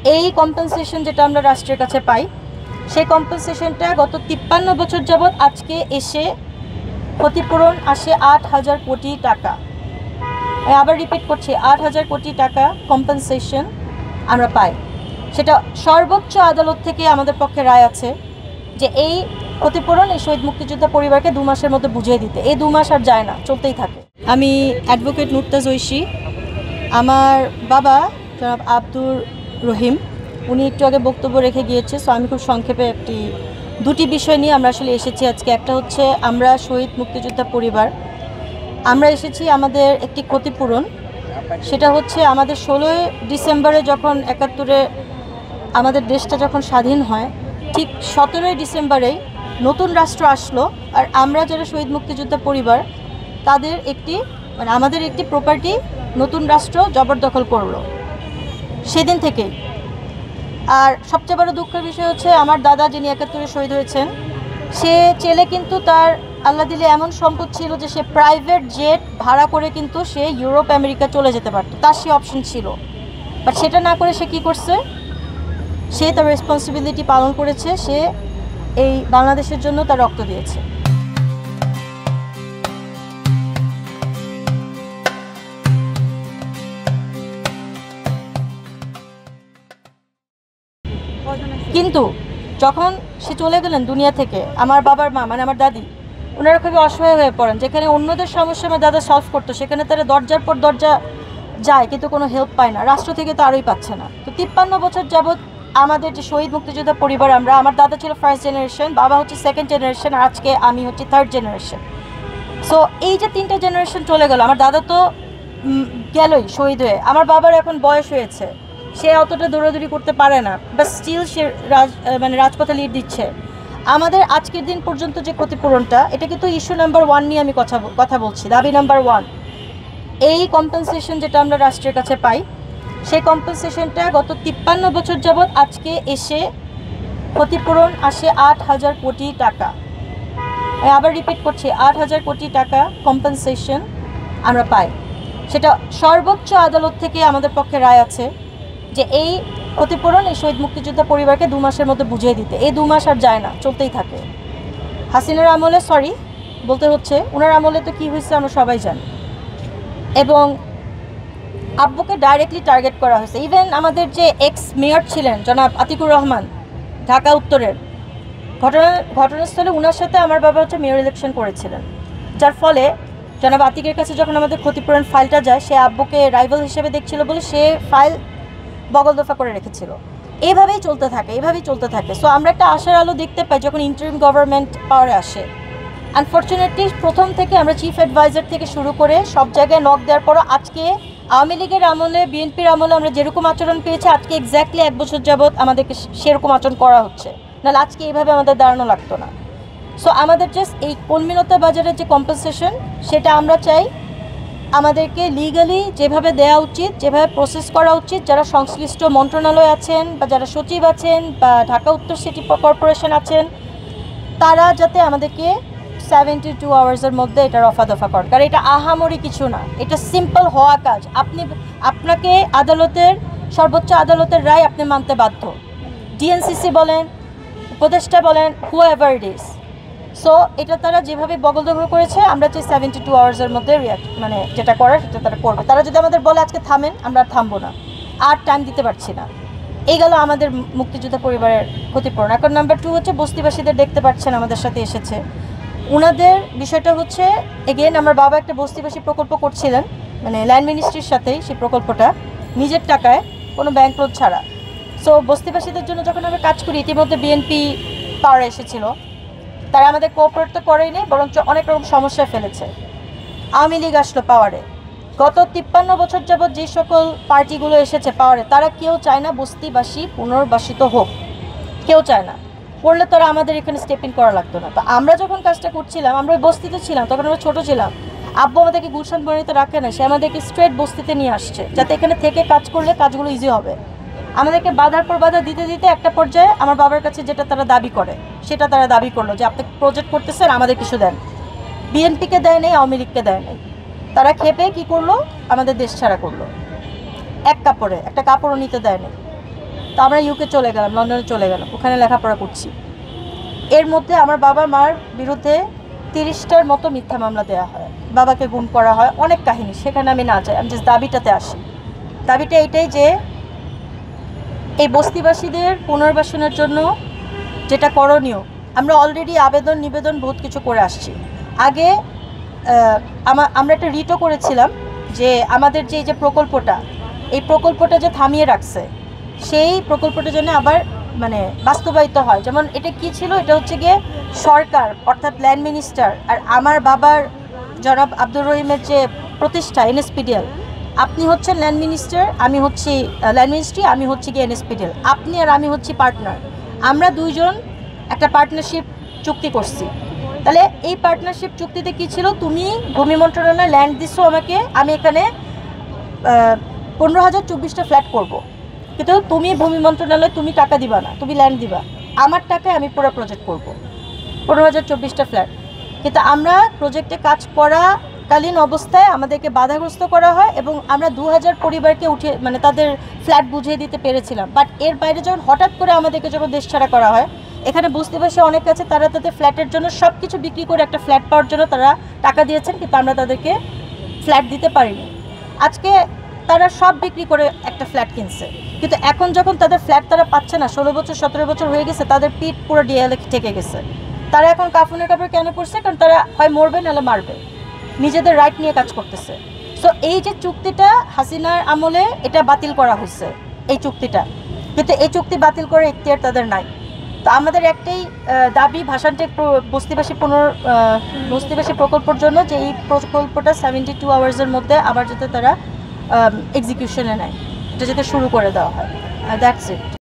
এই কম্পেনসেশন যেটা আমরা রাষ্ট্রের কাছে পাই, সেই কম্পেনসেশনটা গত 53 বছর যাবৎ আজকে এসে ক্ষতিপূরণ আসে 8,000 কোটি টাকা। আবার রিপিট করছি, 8,000 কোটি টাকা কম্পেনসেশন আমরা পাই। সেটা সর্বোচ্চ আদালত থেকে আমাদের পক্ষে রায় আছে যে এই ক্ষতিপূরণ এই শহীদ মুক্তিযোদ্ধা পরিবারকে 2 মাসের মধ্যে বুঝিয়ে দিতে। এই 2 মাস আর যায় না, চলতেই থাকে। আমি অ্যাডভোকেট নুরতাজ ঐশী। আমার বাবা জনাব আব্দুর রহিম, উনি একটু আগে বক্তব্য রেখে গিয়েছে। সো আমি খুব সংক্ষেপে দুটি বিষয় নিয়ে আমরা আসলে এসেছি আজকে। একটা হচ্ছে আমরা শহীদ মুক্তিযোদ্ধা পরিবার, আমরা এসেছি আমাদের একটি ক্ষতিপূরণ। সেটা হচ্ছে আমাদের 16 ডিসেম্বরে যখন 71-এ আমাদের দেশটা যখন স্বাধীন হয়, ঠিক 17 ডিসেম্বরেই নতুন রাষ্ট্র আসলো। আর আমরা যারা শহীদ মুক্তিযোদ্ধা পরিবার, তাদের আমাদের একটি প্রপার্টি নতুন রাষ্ট্র জবরদখল করলো সেদিন থেকেই। আর সবচেয়ে বড় দুঃখের বিষয় হচ্ছে আমার দাদা, যিনি 71-এ শহীদ হয়েছেন, সে ছেলে কিন্তু তার আল্লাহ দিলে এমন সম্পদ ছিল যে সে প্রাইভেট জেট ভাড়া করে কিন্তু সে ইউরোপ আমেরিকা চলে যেতে পারত, তার সে অপশন ছিল। বাট সেটা না করে সে কী করছে, সে তার রেসপন্সিবিলিটি পালন করেছে, সে এই বাংলাদেশের জন্য তার রক্ত দিয়েছে। কিন্তু যখন সে চলে গেলেন দুনিয়া থেকে, আমার বাবার মা মানে আমার দাদি, ওনারা খুবই অসহায় হয়ে পড়েন। যেখানে অন্যদের সমস্যা আমার দাদা সলভ করতো, সেখানে তারা দরজার পর দরজা যায় কিন্তু কোনো হেল্প পায় না, রাষ্ট্র থেকে তো আরোই পাচ্ছে না। তো 53 বছর যাবৎ আমাদের যে শহীদ মুক্তিযোদ্ধা পরিবার, আমার দাদা ছিল ফার্স্ট জেনারেশন, বাবা হচ্ছে সেকেন্ড জেনারেশন, আর আজকে আমি হচ্ছে থার্ড জেনারেশন। সো এই যে 3টা জেনারেশন চলে গেল, আমার দাদা তো গেলই শহীদ হয়ে, আমার বাবার এখন বয়স হয়েছে, সে অতটা দৌড়াদৌড়ি করতে পারে না, বাট স্টিল সে রাজপথে লিড দিচ্ছে। আমাদের আজকের দিন পর্যন্ত যে ক্ষতিপূরণটা, এটা কিন্তু ইস্যু নাম্বার 1 নিয়ে আমি কথা বলছি, দাবি নাম্বার 1। এই কম্পেনসেশন যেটা আমরা রাষ্ট্রের কাছে পাই, সেই কম্পেনসেশনটা গত 53 বছর যাবৎ আজকে এসে ক্ষতিপূরণ আসে 8,000 কোটি টাকা। আবার রিপিট করছি, 8,000 কোটি টাকা কম্পেনসেশন আমরা পাই। সেটা সর্বোচ্চ আদালত থেকে আমাদের পক্ষে রায় আছে যে এই ক্ষতিপূরণ এই শহীদ মুক্তিযোদ্ধা পরিবারকে 2 মাসের মধ্যে বুঝিয়ে দিতে। এই 2 মাস আর যায় না, চলতেই থাকে। হাসিনার আমলে, সরি বলতে হচ্ছে, ওনার আমলে তো কী হয়েছে আমরা সবাই জানি। এবং আব্বুকে ডাইরেক্টলি টার্গেট করা হয়েছে। ইভেন আমাদের যে এক্স মেয়র ছিলেন জনাব আতিকুর রহমান, ঢাকা উত্তরের, ঘটনাস্থলে ওনার সাথে আমার বাবা হচ্ছে মেয়র ইলেকশন করেছিলেন, যার ফলে জনাব আতিকের কাছে যখন আমাদের ক্ষতিপূরণ ফাইলটা যায়, সে আব্বুকে রাইভাল হিসেবে দেখছিল বলে সে ফাইল বগল দফা করে রেখেছিল। এইভাবেই চলতে থাকে। সো আমরা একটা আশার আলো দেখতে পাই যখন ইন্টারিম গভর্নমেন্ট পাওয়ারে আসে। আনফর্চুনেটলি প্রথম থেকে আমরা চিফ অ্যাডভাইজার থেকে শুরু করে সব জায়গায় নক দেওয়ার পরও আজকে আওয়ামী লীগের আমলে, বিএনপির আমলে আমরা যেরকম আচরণ পেয়েছি, আজকে এক্স্যাক্টলি 1 বছর যাবৎ আমাদেরকে সেরকম আচরণ করা হচ্ছে, নাহলে আজকে এইভাবে আমাদের দাঁড়ানো লাগতো না। সো আমাদের জাস্ট এই কলমিলতা বাজারের যে কম্পেনসেশন, সেটা আমরা চাই আমাদেরকে লিগালি যেভাবে দেওয়া উচিত, যেভাবে প্রসেস করা উচিত, যারা সংশ্লিষ্ট মন্ত্রণালয় আছেন বা যারা সচিব আছেন বা ঢাকা উত্তর সিটি কর্পোরেশন আছেন, তারা যাতে আমাদেরকে 72 আওয়ার্সের মধ্যে এটা রফা দফা করে। কারণ এটা আহামরি কিছু না, এটা সিম্পল হওয়া কাজ। আপনাকে সর্বোচ্চ আদালতের রায় আপনি মানতে বাধ্য, ডিএনসিসি বলেন, উপদেষ্টা বলেন, হুএভার ইট ইজ। সো এটা তারা যেভাবে বগল দখল করেছে, আমরা চাই 72 আওয়ার্সের মধ্যে যেটা করার সেটা তারা করবে। তারা যদি আমাদের বলে আজকে থামেন, আমরা থামবো না, আর টাইম দিতে পারছি না। এই গেল আমাদের মুক্তিযোদ্ধা পরিবারের ক্ষতিপূরণ। এখন নাম্বার 2 হচ্ছে বস্তিবাসীদের, দেখতে পাচ্ছেন আমাদের সাথে এসেছে। ওনাদের বিষয়টা হচ্ছে, এগেন আমার বাবা একটা বস্তিবাসী প্রকল্প করছিলেন, ল্যান্ড মিনিস্ট্রির সাথেই সেই প্রকল্পটা, নিজের টাকায়, কোনো ব্যাংক লোন ছাড়া। সো বস্তিবাসীদের জন্য যখন আমরা কাজ করি, ইতিমধ্যে বিএনপি পাওয়ারে এসেছিল, তারা আমাদের কোঅপারেট তো করেই নেই, বরঞ্চ অনেক রকম সমস্যায় ফেলেছে। আওয়ামী লীগ আসলো পাওয়ারে, গত 53 বছর যাবৎ যে সকল পার্টিগুলো এসেছে পাওয়ারে, তারা কেউ চায় না বস্তিবাসী পুনর্বাসিত হোক, কেউ চায় না। করলে তারা আমাদের এখানে স্টেপ ইন করা লাগতো না। তো আমরা যখন কাজটা করছিলাম, আমরা ওই বস্তিতে ছিলাম, তখন আমরা ছোটো ছিলাম, আব্বু আমাদেরকে গুলশান বনিতে রাখে না, সে আমাদেরকে স্ট্রেট বস্তিতে নিয়ে আসছে, যাতে এখানে থেকে কাজ করলে কাজগুলো ইজি হবে। আমাদেরকে বাধার পর বাধা দিতে দিতে একটা পর্যায়ে আমার বাবার কাছে যেটা তারা দাবি করে, সেটা তারা দাবি করলো যে আপনি প্রজেক্ট করতেছেন, আমাদের কিছু দেন। বিএনপিকে দেয় নেই, আওয়ামী লীগকে দেয় নেই। তারা খেপে কী করলো, আমাদের দেশ ছাড়া করলো, এক কাপড়ে, একটা কাপড়ও নিতে দেয় নেই। তো আমরা ইউকে চলে গেলাম, লন্ডনে চলে গেলাম, ওখানে লেখাপড়া করছি। এর মধ্যে আমার বাবা মার বিরুদ্ধে 30টার মতো মিথ্যা মামলা দেওয়া হয়, বাবাকে গুম করা হয়, অনেক কাহিনী, সেখানে আমি না যাই, আমি জাস্ট দাবিটাতে আসি। দাবিটা এটাই যে এই বস্তিবাসীদের পুনর্বাসনের জন্য যেটা করণীয়, আমরা অলরেডি আবেদন নিবেদন বহুত কিছু করে আসছি। আগে আমরা একটা রিটও করেছিলাম যে আমাদের যে প্রকল্পটা, এই প্রকল্পটা যে থামিয়ে রাখছে, সেই প্রকল্পটা যেন আবার মানে বাস্তবায়িত হয়। যেমন এটা কি ছিল, এটা হচ্ছে গিয়ে সরকার অর্থাৎ ল্যান্ড মিনিস্টার আর আমার বাবার জনাব আব্দুর রহিমের যে প্রতিষ্ঠা এনএসপিডিএল, আপনি হচ্ছেন ল্যান্ড মিনিস্টার, আমি হচ্ছি ল্যান্ড মিনিস্ট্রি, আমি হচ্ছি গিয়ে এনএসপিডিএল, আপনি আর আমি হচ্ছি পার্টনার। আমরা দুইজন একটা পার্টনারশিপ চুক্তি করছি। তাহলে এই পার্টনারশিপ চুক্তিতে কি ছিল, তুমি ভূমি মন্ত্রণালয়ে ল্যান্ড দিচ্ছো আমাকে, আমি এখানে 15,024টা ফ্ল্যাট করব, কিন্তু তুমি ভূমি মন্ত্রণালয়ে তুমি টাকা দিবা না, তুমি ল্যান্ড দিবা, আমার টাকায় আমি পুরো প্রজেক্ট করব, 15,024টা ফ্ল্যাট। কিন্তু আমরা প্রজেক্টে কাজ করাকালীন অবস্থায় আমাদেরকে বাধাগ্রস্ত করা হয় এবং আমরা 2,000 পরিবারকে উঠিয়ে মানে তাদের ফ্ল্যাট বুঝিয়ে দিতে পেরেছিলাম। বাট এর বাইরে যখন হঠাৎ করে আমাদেরকে যখন দেশ ছাড়া করা হয়, এখানে বস্তিবাসী অনেক আছে, তারা তাদের ফ্ল্যাটের জন্য সব কিছু বিক্রি করে একটা ফ্ল্যাট পাওয়ার জন্য তারা টাকা দিয়েছেন, কিন্তু আমরা তাদেরকে ফ্ল্যাট দিতে পারিনি। আজকে তারা সব বিক্রি করে একটা ফ্ল্যাট কিনছে, কিন্তু এখন যখন তাদের ফ্ল্যাট তারা পাচ্ছে না, 16 বছর 17 বছর হয়ে গেছে, তাদের পিঠ পুরো ডিএলএ ঠেকে গেছে। তারা এখন কাফনের কাপড় কেন পড়ছে, কারণ তারা হয় মরবে নাহলে মারবে, নিজেদের রাইট নিয়ে কাজ করতেছে। সো এই যে চুক্তিটা হাসিনার আমলে এটা বাতিল করা হয়েছে এই চুক্তিটা, কিন্তু এই চুক্তি বাতিল করার এখতিয়ার তাদের নাই। তো আমাদের একটাই দাবি ভাষানটেক বস্তিবাসী প্রকল্পের জন্য, যে এই প্রকল্পটা 72 আওয়ার্সের মধ্যে আবার যাতে তারা এক্সিকিউশনে নেয়, এটা যাতে শুরু করে দেওয়া হয়। That's it.